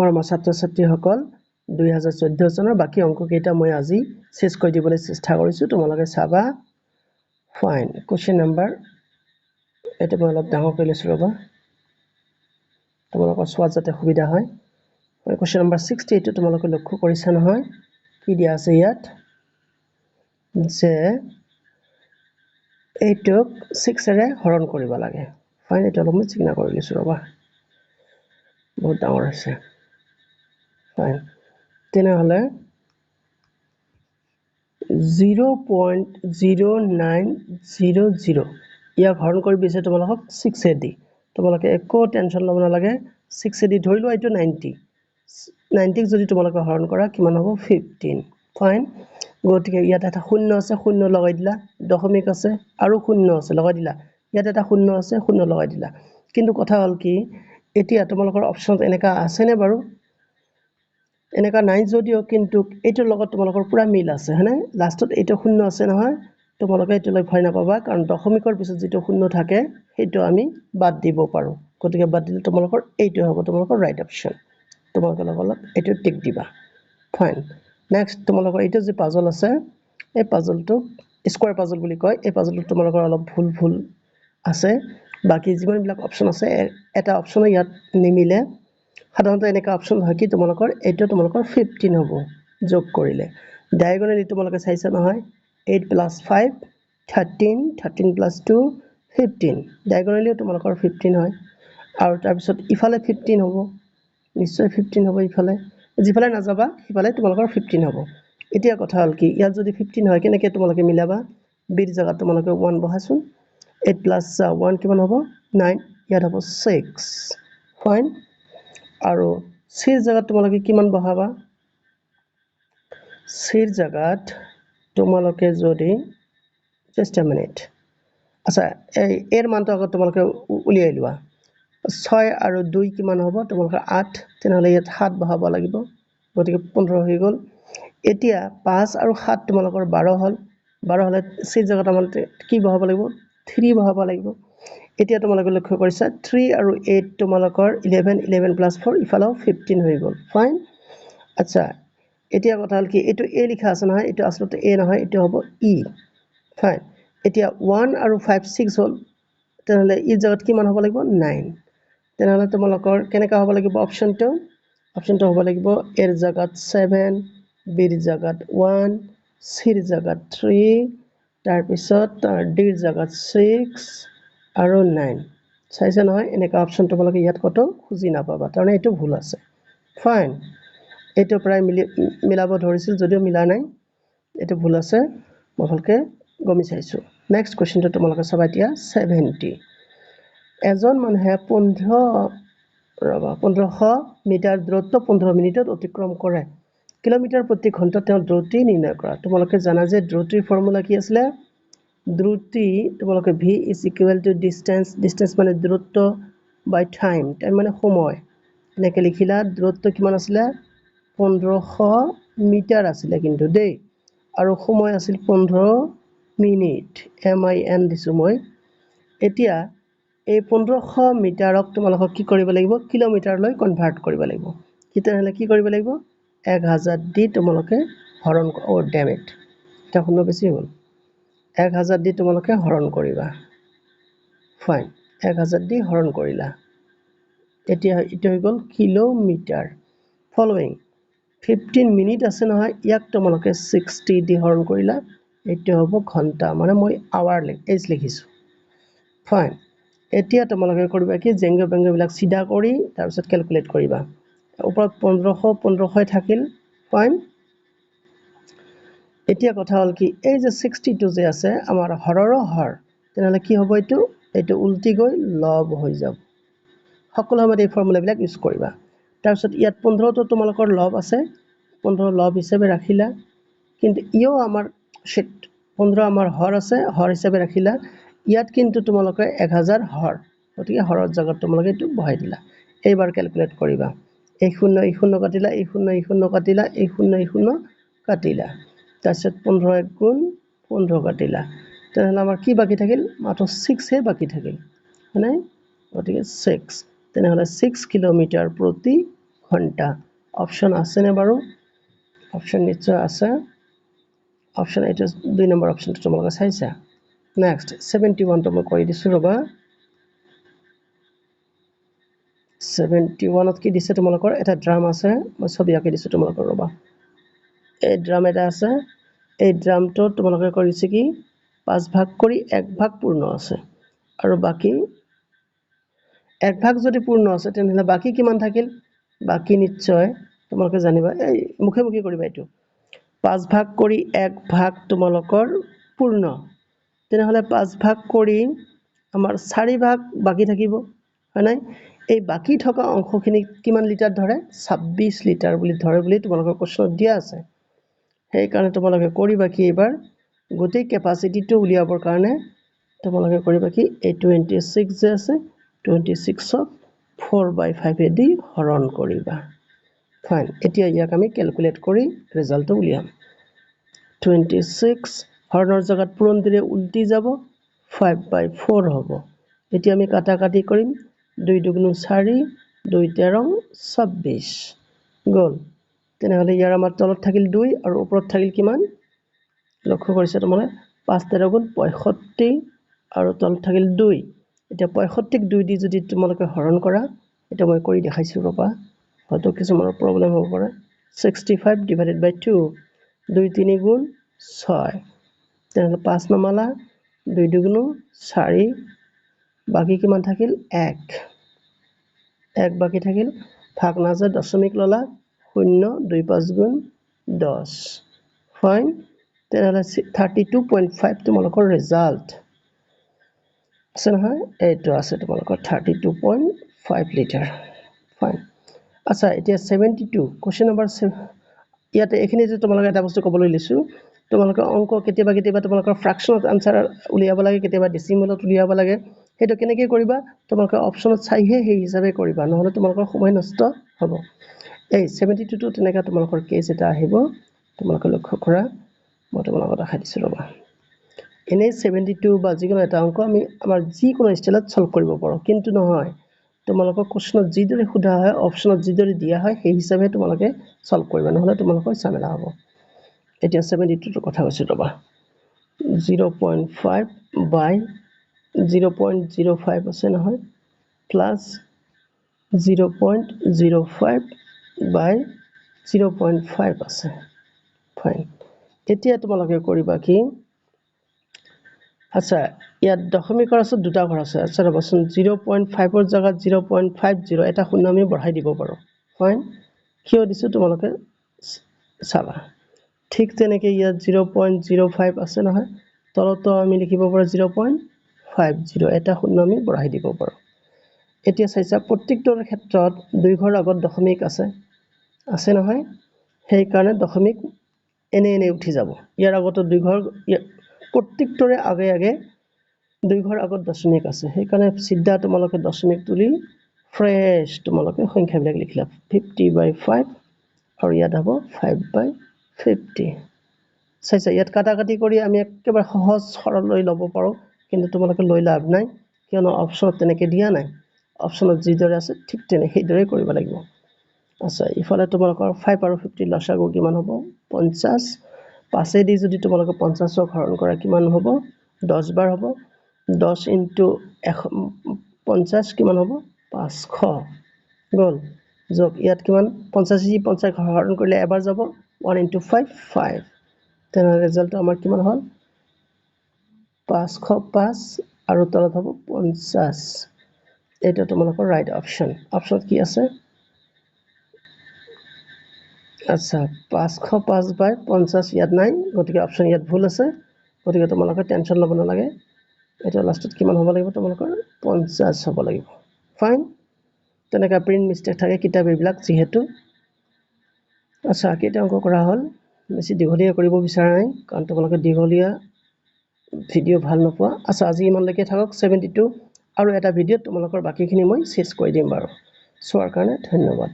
মৰমৰ ছাত্ৰ-ছাত্ৰীসকল 2014 চনৰ বাকি অংককেইটা মই আজি শেষ কৰি দিবলৈ চেষ্টা কৰিছো তোমালোকে চাবা ফাইন কোৱেশ্চন নম্বৰ এটা মই অলপ ডাঙৰ কৰি লৈছো ৰবা তোমালোকৰ চোৱা যাতে সুবিধা হয় কোৱেশ্চন নম্বৰ 68 তোমালোকে লক্ষ্য কৰিছা নহয় কি দিয়া আছে ইয়াত যে এইটোক 6 এৰে হৰণ কৰিব লাগে ফাইন এটা অলপ মই চিহ্ন কৰি লৈছো ৰবা বহুত ডাঙৰ আছে ফাইন তেনেহলে 0.0900 ইয়াক হৰণ কৰি দিছে তোমালোকক 6 এ দি তোমালোকে একো টেনচন ল'ব নালাগে 6 এ দি ধৰি লোৱা এইটো 90 90 ক যদি তোমালোকে হৰণ কৰা কিমান হ'ব 15 ফাইন গতিকে ইয়াত এটা শূন্য আছে শূন্য লগাই দিলা দশমিক আছে আৰু শূন্য আছে লগাই দিলা ইয়াত এটা শূন্য আছে শূন্য লগাই দিলা কিন্তু কথা হল কি এতিয়া তোমালোকৰ অপচন এনেকা আছে নে বাৰু এনেকা নাই যদিও কিন্তু এইটোৰ লগত তোমালোকৰ পুৰা মিল আছে হয়নে লাষ্টত এইটো শূন্য আছে নহয় তোমালোকে এইটোলৈ ভয় নাপাবা কাৰণ দশমিকৰ পিছত যেটো শূন্য থাকে সেইটো আমি বাদ দিব পাৰো গতিকে বাদ দিলে তোমালোকৰ এইটো হ'ব তোমালোকৰ ৰাইট অপচন তোমালোকে লগলত এইটো টিক দিবা ফাইন নেক্সট তোমালোকৰ এইটো যে পাজল আছে এই পাজলটো স্কয়াৰ পাজল বুলি কয় এই পাজলটো তোমালোকৰ অলপ ভুল আছে বাকি যিমানবিলাক অপচন আছে এটা অপচন ইয়াত নিমিলে সাধাৰণতে এনেকা অপচন হয় কি তোমালোকৰ এইটো তোমালোকৰ 15 হ'ব যোগ কৰিলে ডায়াগোনালি তোমালোকে চাইছা নহয় 8 + 5 13 13 + 2 15 ডায়াগোনালি তোমালোকৰ 15 হয় আৰু তাৰ পিছত ইফালে 15 হ'ব নিশ্চয় 15 হ'ব ইফালে যিফালে না যাবা সিফালে তোমালোকৰ 15 হ'ব এতিয়া কথা হল কি ইয়াত যদি 15 হয় কেনেকৈ তোমালোকে মিলাবা বিৰ জায়গাত তোমালোকে 1 বহাচোন 8 + 1 কিমান হ'ব 9 ইয়াত হ'ব 6 ফাইন আৰু সিৰ জায়গাত তোমালোকে কিমান বহাবা সিৰ জায়গাত তোমালোকে যদি জাস্ট আ মিনিট আচ্ছা এই এৰ মানটো আগত তোমালোকে উলিয়াই লোৱা 6 আৰু 2 কিমান হ'ব তোমালোকে 8 তেনেহলে ইয়াত 7 বহাব লাগিব গতিকে 15 হৈ গল এতিয়া 5 আৰু 7 তোমালোকৰ 12 হল 12 হলে সিৰ জায়গাত আমাক কি বহাব লাগিব 3 বহাব লাগিব এতিয়া তোমালোকে লক্ষ্য কৰিছা 3 আৰু 8 তোমালোকৰ 11 11 + 4 ইফালেও 15 হৈ গল ফাইন আচ্ছা এতিয়া কথা হল কি এটো এ লিখা আছে নহয় এটো আসলতে এ নহয় এটো হ'ব ই ফাইন এতিয়া 1 আৰু 5 6 হল তেনেহলে ই জায়গাত কিমান হ'ব লাগিব 9 তেনেহলে তোমালোকৰ কেনেকা হ'ব লাগিব অপচনটো হ'ব লাগিব এৰ জায়গাত 7 বিৰ জায়গাত 1 সিৰ জায়গাত 3 তাৰ পিছত ডিৰ জায়গাত 6 আৰু 9 চাইছে নহয় এনেকা অপচন তোমালোকে ইয়াত কত খুজি নাপাবা কাৰণ এইটো ভুল আছে ফাইন এইটো প্ৰায় মিলাব ধৰিছিল যদিও মিলা নাই এইটো ভুল আছে মই ভালকে গমি চাইছো নেক্সট কোৱেশ্চনটো তোমালোকে চাবা এতিয়া 70 এজন মানুহে 1500 মিটাৰ দূৰত্ব 15 মিনিটত অতিক্ৰম কৰে কিলোমিটাৰ প্ৰতি ঘণ্টাত তেওঁ দ্ৰুতি নিৰ্ণয় কৰা তোমালোকে জানা যে দ্ৰুতিৰ ফৰ্মুলা কি আছিল দ্ৰুতি তোমালোকে v = distance মানে দূৰত্ব বাই টাইম মানে সময় এনেকে লিখিলা দূৰত্ব কিমান আছিল 1500 মিটাৰ আছিল কিন্তু দেই আৰু সময় আছিল 15 মিনিট min দিছো মই এতিয়া এই 1500 মিটাৰক তোমালোকক কি কৰিব লাগিব কিলোমিটাৰলৈ কনভাৰ্ট কৰিব লাগিব কিতেনহলে কি কৰিব লাগিব 1000 দি তোমালোকে হৰণ ডেমেট এটা শূন্য বেছি হ'ল 1000 দি তোমালোকে হৰণ কৰিবা ফাইন 1000 দি হৰণ কৰিলা এতিয়া ইটো হৈ গল কিলোমিটাৰ ফলোইং 15 মিনিট আছে নহয় ইয়াক তোমালোকে 60 দি হৰণ কৰিলা এইটো হ'ব ঘণ্টা মানে মই আৱাৰ লিখিছো ফাইন এতিয়া তোমালোকে কৰিবা কি জেংগ বেংগ বিলাক সিধা কৰি তাৰ পিছত ক্যালকুলেট কৰিবা ওপৰত 1500 থাকিল ফাইন এতিয়া কথা হল কি এই যে 62 যে আছে আমাৰ হৰৰ হৰ তেনেহলে কি হ'ব এইটো উল্টি গৈ লব হৈ যাব সকলো সময়ত এই ফৰ্মুলা বিলাক ইউজ কৰিবা তাৰ পিছত ইয়াত 15 তো তোমালোকৰ লব আছে 15 লব হিচাপে ৰাখিলা কিন্তু ইও আমাৰ 15 আমাৰ হৰ আছে হৰ হিচাপে ৰাখিলা ইয়াত কিন্তু তোমালোকে 1000 হৰ গতিকে হৰৰ জায়গাত তোমালোকে এটো বহাই দিলা এইবাৰ ক্যালকুলেট কৰিবা এই শূন্য কাটিলা এই শূন্য কাটিলা এই শূন্য কাটিলা তাৰপিছত 15 * 15 কাটিলা তেনেহলে আমাৰ কি বাকি থাকিল মাত্ৰ 6 হে বাকি থাকিল মানে গতিকে 6 তেনেহলে 6 কিলোমিটাৰ প্ৰতি ঘণ্টা অপশ্যন আছেনে বাৰু অপশ্যন নিশ্চয় আছে অপশ্যন এইটো 2 নম্বৰ অপশ্যনটো তোমালোকে চাইছা নেক্সট 71 টো মই কৰি দিছো ৰবা 71 ত কি দিছে তোমালোকৰ এটা ড্ৰাম আছে মই ছবি আঁকি দিছো তোমালোকৰ ৰবা এই ড্ৰাম এটা আছে এই ড্ৰামটো তোমালোকে কৰিছে কি 5 ভাগ কৰি 1 ভাগ পূৰ্ণ আছে আৰু বাকি 1 ভাগ যদি পূৰ্ণ আছে তেনহলে বাকি কিমান থাকিল বাকি নিশ্চয় তোমালোকে জানিবা এই মুখে মুখে কৰিবা এটো 5 ভাগ কৰি 1 ভাগ তোমালোকৰ পূৰ্ণ তেনহলে 5 ভাগ কৰি আমাৰ 4 ভাগ বাকি থাকিব হয় নাই এই বাকি থকা অংশখিনি কিমান লিটাৰ ধৰে 26 লিটাৰ বুলি ধৰে বুলি তোমালোকৰ কোৱেশ্চনত দিয়া আছে সেই কাৰণে তোমালোকে কৰিবা কি এবাৰ গোটেই ক্যাপাসিটিটো উলিয়াবৰ কাৰণে তোমালোকে কৰিবা কি এই 26 যে আছে 26 ক 4/5 এদি হৰণ কৰিবা ফাইন এতিয়া ইয়াক আমি ক্যালকুলেট কৰি ৰিজাল্টটো উলিয়াম 26 হৰণৰ জাগাত পূৰণ দিলে উল্টি যাব 5/4 হ'ব এতিয়া আমি কাটাকাটি কৰিম 2 দুগুণ 4 2 13 26 গল তেনেহলে ইয়াৰ আমাৰ তলত থাকিল 2 আৰু ওপৰত থাকিল কিমান লক্ষ্য কৰিছে তোমালে 5 13 গুণ 65 আৰু তলত থাকিল 2 এতিয়া 65 ক 2 দি যদি তোমালোকে হৰণ কৰা এটা মই কৰি দেখাইছো ৰবা হয়তো কিছুমানৰ প্ৰবলেম হ'ব পাৰে 65 divided by 2 2 3 গুণ 6 তেনেহলে 5 নমালা 2 দুগুণ 4 বাকি কিমান থাকিল 1 1 বাকি থাকিল ভাগ নাজে দশমিক ললা 0 2 5 গুণ 10 ফাইন তেনেহলে 32.5 তোমালোকৰ ৰিজাল্ট আছে নহয় এইটো আছে তোমালোকৰ 32.5 লিটাৰ ফাইন আচ্ছা এতিয়া 72 কোৱেশ্চন নম্বৰ ইয়াতে এখিনি যে তোমালোকে এটা বস্তু কবলৈ লৈছো তোমালোকে অংক কেতিয়াবা কেতিয়াবা তোমালোকৰ ফ্ৰাকশনত আনসাৰ উলিয়াব লাগে কেতিয়াবা ডেসিমেলত উলিয়াব লাগে হেটো কেনেকৈ কৰিবা তোমালোকে অপচনত চাইহে সেই হিচাপে কৰিবা নহলে তোমালোকৰ সময় নষ্ট হ'ব এই 72 টো তেনেকা তোমালোকৰ কেস এটা আহিব তোমালোকে লক্ষ্য কৰা মই তোমালোকক দেখাই দিছো ৰবা এনে 72 বা যিকোনো এটা অংক আমি আমাৰ যিকোনো স্টাইলত সলভ কৰিব পাৰো কিন্তু নহয় তোমালোকক কোৱেশ্চনত যিদৰে খুদা হয় অপচনত যিদৰে দিয়া হয় সেই হিচাপে তোমালোকে সলভ কৰিবা নহলে তোমালোকৰ ঝামেলা হ'ব এতিয়া 72 ৰ কথা কৈছো ৰবা 0.5 by 0.05 আছে নহয় প্লাস 0.05 by 0.5 আছে ফাইন এতিয়া তোমালোকে কৰিবা কি আচ্ছা ইয়াত দশমিকৰ আছে দুটা ঘৰ আছে আচ্ছা ৰবাচোন 0.5 ৰ জাগাত 0.50 এটা শূন্য আমি বঢ়াই দিব পাৰো ফাইন কিয় দিছো তোমালোকে চাবা ঠিক তেনেকে ইয়াত 0.05 আছে নহয় তলতো আমি লিখিব পাৰো 0.50 এটা শূন্য আমি বঢ়াই দিব পাৰো এতিয়া চাইছা প্ৰত্যেকটোৰ ক্ষেত্ৰত দুই ঘৰ আগত দশমিক আছে নহয় সেই কাৰণে দশমিক এনে উঠি যাব ইয়াৰ আগত দুই ঘৰ প্ৰত্যেকটোৰে আগে আগে দুই ঘৰ আগত দশমিক আছে সেই কাৰণে সিদ্ধা তোমালোকে দশমিক তুলি ফ্ৰেশ তোমালোকে সংখ্যাবিলাক লিখিলা 50/5 আৰু ইয়াত হ'ব 5/50 চাইছা ইয়াত কাটাকাটি কৰি আমি একেবাৰে সহজ সৰল লৈ ল'ব পাৰো কিন্তু তোমালোকে লৈ লাভ নাই কিয়নো অপচনত তেনেকে দিয়া নাই অপচনত যিদৰে আছে ঠিক তেনে সেইদৰে কৰিব লাগিব আচ্ছা ইফালে তোমালোকৰ 5 আৰু 50 লসাগু কিমান হ'ব 50 5 দি যদি তোমালোকে 50 ক হৰণ কৰা কিমান হ'ব 10 বাৰ হ'ব 10 into 50 কিমান হ'ব 500 গল যোগ ইয়াত কিমান 50 দি 50 হৰণ কৰিলে এবাৰ যাব 1 into 5 5 তেনে ৰিজাল্ট আমাৰ কিমান হ'ল 505 আৰু তলত হ'ব 50 এটা তোমালোকৰ ৰাইট অপচনত কি আছে আচ্ছা 505/50 ইয়াত নাই গতিকে অপচন ইয়াত ভুল আছে গতিকে তোমালোকে টেনচন ল'ব নালাগে এটা লাষ্টত কিমান হ'ব লাগিব তোমালোকৰ 50 হ'ব লাগিব ফাইন তেনেকা প্ৰিন্ট মিস্টেক থাকে কিতাপ এইবিলাক যেহেতু আচ্ছা কেইটা অংক কৰা হ'ল বেছি দীঘলীয়া কৰিব বিচৰা নাই কাৰণ তোমালোকে দীঘলীয়া ভিডিঅ' ভাল নোপোৱা আচ্ছা আজি ইমানলৈকে থাকক 72 আৰু এটা ভিডিঅ'ত তোমালোকৰ বাকিখিনি মই শেষ কৰি দিম বাৰু চোৱাৰ কাৰণে ধন্যবাদ